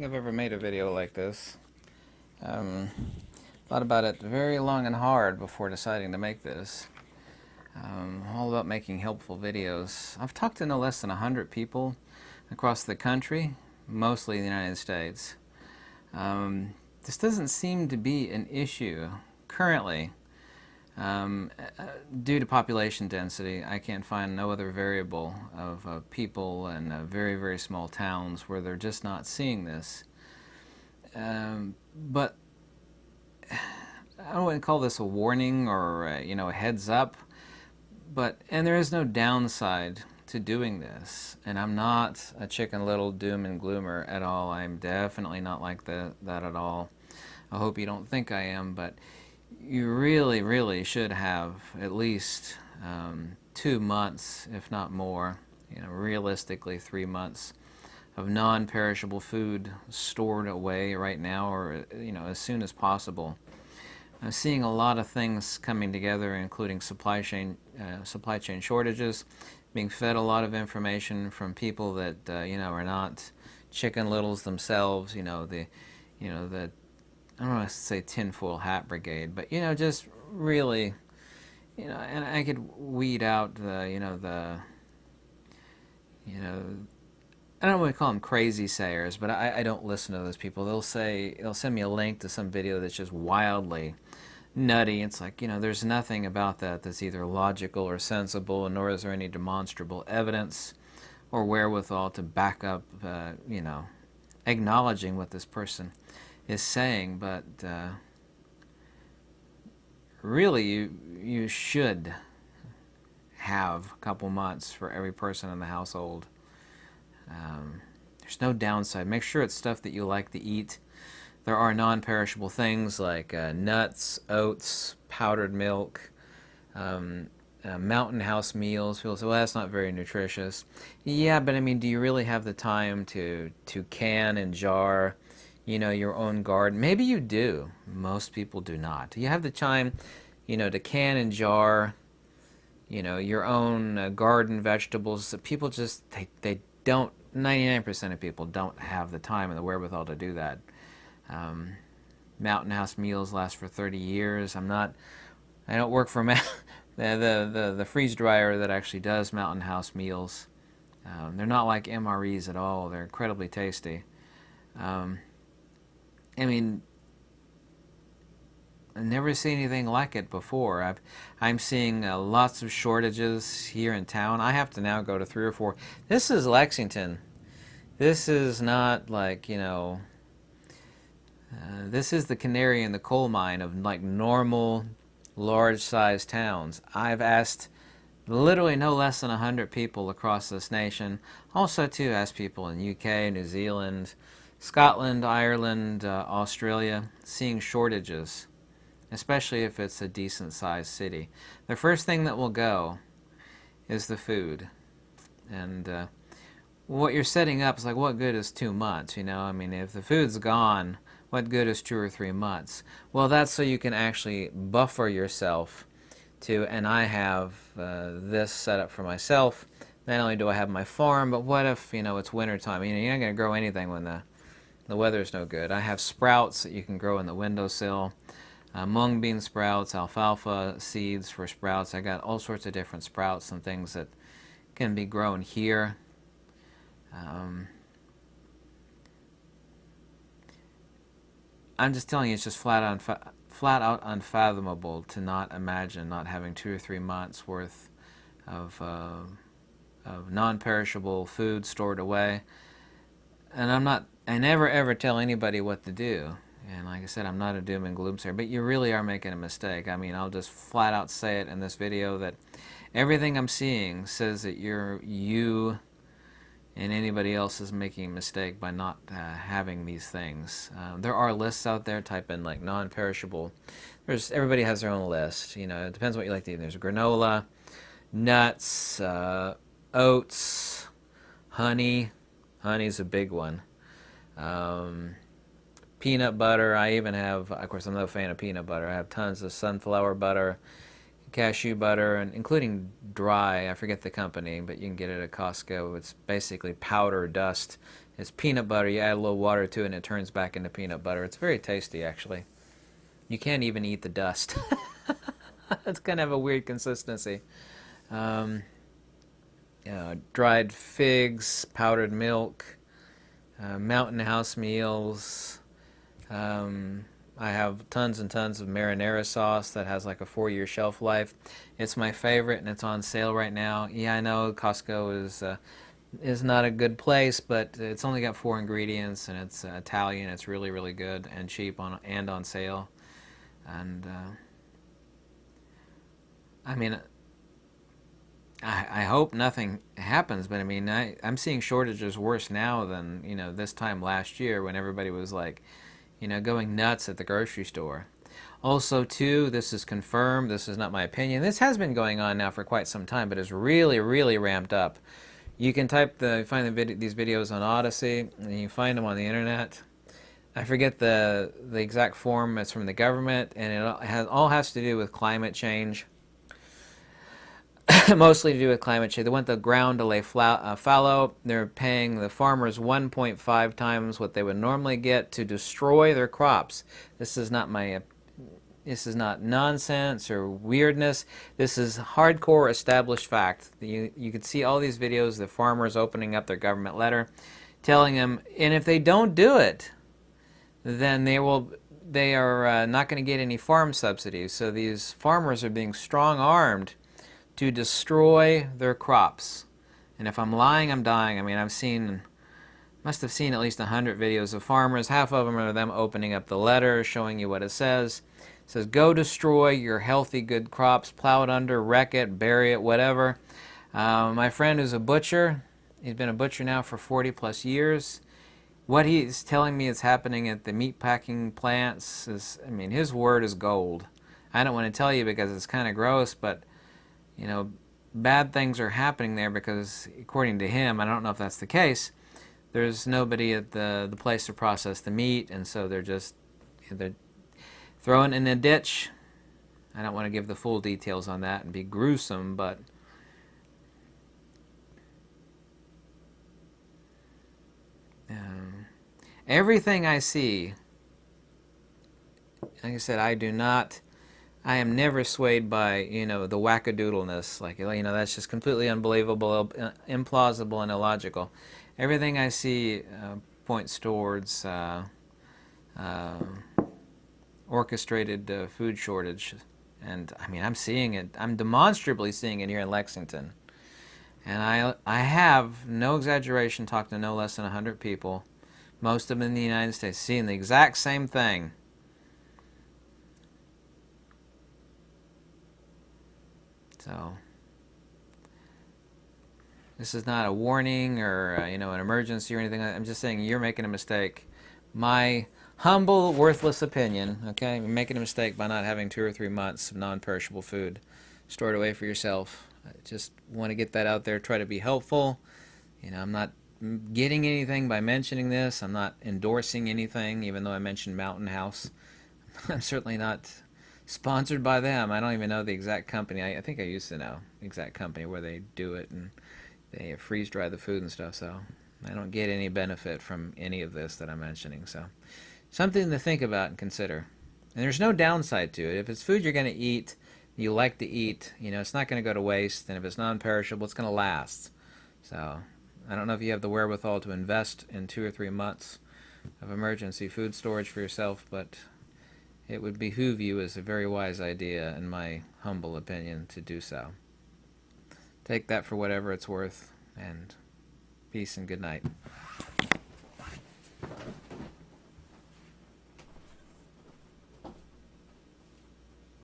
think I've ever made a video like this. Thought about it very long and hard before deciding to make this. All about making helpful videos. I've talked to no less than 100 people across the country, mostly the United States. This doesn't seem to be an issue currently. Due to population density, I can't find no other variable of people in very, very small towns where they're just not seeing this. But I don't want to call this a warning or a heads up. And there is no downside to doing this. And I'm not a Chicken Little doom and gloomer at all. I'm definitely not like that at all. I hope you don't think I am, but you really, really should have at least 2 months, if not more, realistically 3 months of non-perishable food stored away right now, or as soon as possible. I'm seeing a lot of things coming together, including supply chain shortages, being fed a lot of information from people that are not Chicken Littles themselves. I don't want to say tinfoil hat brigade, but just really, and I could weed out I don't want to call them crazy sayers, but I don't listen to those people. They'll send me a link to some video that's just wildly nutty. It's like, there's nothing about that that's either logical or sensible, nor is there any demonstrable evidence or wherewithal to back up, acknowledging what this person is saying. But really, you should have a couple months for every person in the household. There's no downside. Make sure it's stuff that you like to eat. There are non-perishable things like nuts, oats, powdered milk, Mountain House meals. People say, well, that's not very nutritious. Yeah, but I mean, do you really have the time to can and jar, your own garden? Maybe you do. Most people do not. Do you have the time, to can and jar, your own garden vegetables? People just, they don't, 99% of people don't have the time and the wherewithal to do that. Mountain House meals last for 30 years. I don't work for the freeze dryer that actually does Mountain House meals. They're not like MREs at all. They're incredibly tasty. I mean, I've never seen anything like it before. I'm seeing lots of shortages here in town. I have to now go to 3 or 4. This is Lexington. This is not like, this is the canary in the coal mine of like normal, large-sized towns. I've asked literally no less than 100 people across this nation. Also, too, asked people in UK, New Zealand, Scotland, Ireland, Australia, seeing shortages, especially if it's a decent-sized city. The first thing that will go is the food. And what you're setting up is like, what good is 2 months? I mean, if the food's gone, what good is 2 or 3 months? Well, that's so you can actually buffer yourself to, and I have this set up for myself. Not only do I have my farm, but what if, it's wintertime? You're not going to grow anything when the weather's no good. I have sprouts that you can grow in the windowsill. Mung bean sprouts, alfalfa seeds for sprouts. I got all sorts of different sprouts and things that can be grown here. I'm just telling you, it's just flat out unfathomable to not imagine not having 2 or 3 months worth of non-perishable food stored away. And I never ever tell anybody what to do. And like I said, I'm not a doom and gloom sayer, but you really are making a mistake. I mean, I'll just flat out say it in this video that everything I'm seeing says that you and anybody else is making a mistake by not having these things. There are lists out there. Type in like non-perishable. Everybody has their own list. It depends what you like to eat. There's granola, nuts, oats, honey. Honey's a big one. Peanut butter. I even have, of course, I'm no fan of peanut butter. I have tons of sunflower butter, cashew butter, and including dry. I forget the company, but you can get it at Costco. It's basically powder dust It's peanut butter. You add a little water to it and it turns back into peanut butter. It's very tasty, actually. You can't even eat the dust. It's kind of a weird consistency. Um, Dried figs, powdered milk, Mountain House meals. I have tons and tons of marinara sauce that has like a 4-year shelf life. It's my favorite, and it's on sale right now. Yeah, I know Costco is not a good place, but it's only got 4 ingredients, and it's Italian. It's really, really good and cheap on sale. And I mean, I hope nothing happens, but I mean, I'm seeing shortages worse now than this time last year when everybody was like, going nuts at the grocery store. Also, too, this is confirmed. This is not my opinion. This has been going on now for quite some time, but it's really, really ramped up. You can find these videos on Odyssey, and you find them on the internet. I forget the exact form. It's from the government, and it all has to do with climate change. Mostly to do with climate change. They want the ground to lay fallow. They're paying the farmers 1.5 times what they would normally get to destroy their crops. This is not nonsense or weirdness. This is hardcore established fact. You could see all these videos, the farmers opening up their government letter, telling them, and if they don't do it, then they are not going to get any farm subsidies. So these farmers are being strong-armed to destroy their crops. And if I'm lying, I'm dying. I mean, must have seen at least 100 videos of farmers. Half of them are them opening up the letter, showing you what it says. It says, go destroy your healthy, good crops, plow it under, wreck it, bury it, whatever. My friend who's a butcher, he's been a butcher now for 40 plus years. What he's telling me is happening at the meat packing plants is, I mean, his word is gold. I don't want to tell you because it's kind of gross, but bad things are happening there because, according to him, I don't know if that's the case, there's nobody at the place to process the meat, and so they're throwing it in a ditch. I don't want to give the full details on that and be gruesome, but everything I see, like I said, I am never swayed by, the wackadoodleness. Like, that's just completely unbelievable, implausible, and illogical. Everything I see points towards orchestrated food shortage. And, I mean, I'm seeing it. I'm demonstrably seeing it here in Lexington. And I have, no exaggeration, talked to no less than 100 people, most of them in the United States, seeing the exact same thing. So this is not a warning or an emergency or anything. I'm just saying you're making a mistake. My humble, worthless opinion. Okay, you're making a mistake by not having 2 or 3 months of non-perishable food stored away for yourself. I just want to get that out there. Try to be helpful. I'm not getting anything by mentioning this. I'm not endorsing anything, even though I mentioned Mountain House. I'm certainly not sponsored by them. I don't even know the exact company. I think I used to know the exact company where they do it and they freeze dry the food and stuff, so I don't get any benefit from any of this that I'm mentioning. So something to think about and consider. And there's no downside to it. If it's food you're going to eat, you like to eat, it's not going to go to waste, and if it's non-perishable, it's going to last. So I don't know if you have the wherewithal to invest in 2 or 3 months of emergency food storage for yourself, but it would behoove you as a very wise idea, in my humble opinion, to do so. Take that for whatever it's worth, and peace and good night.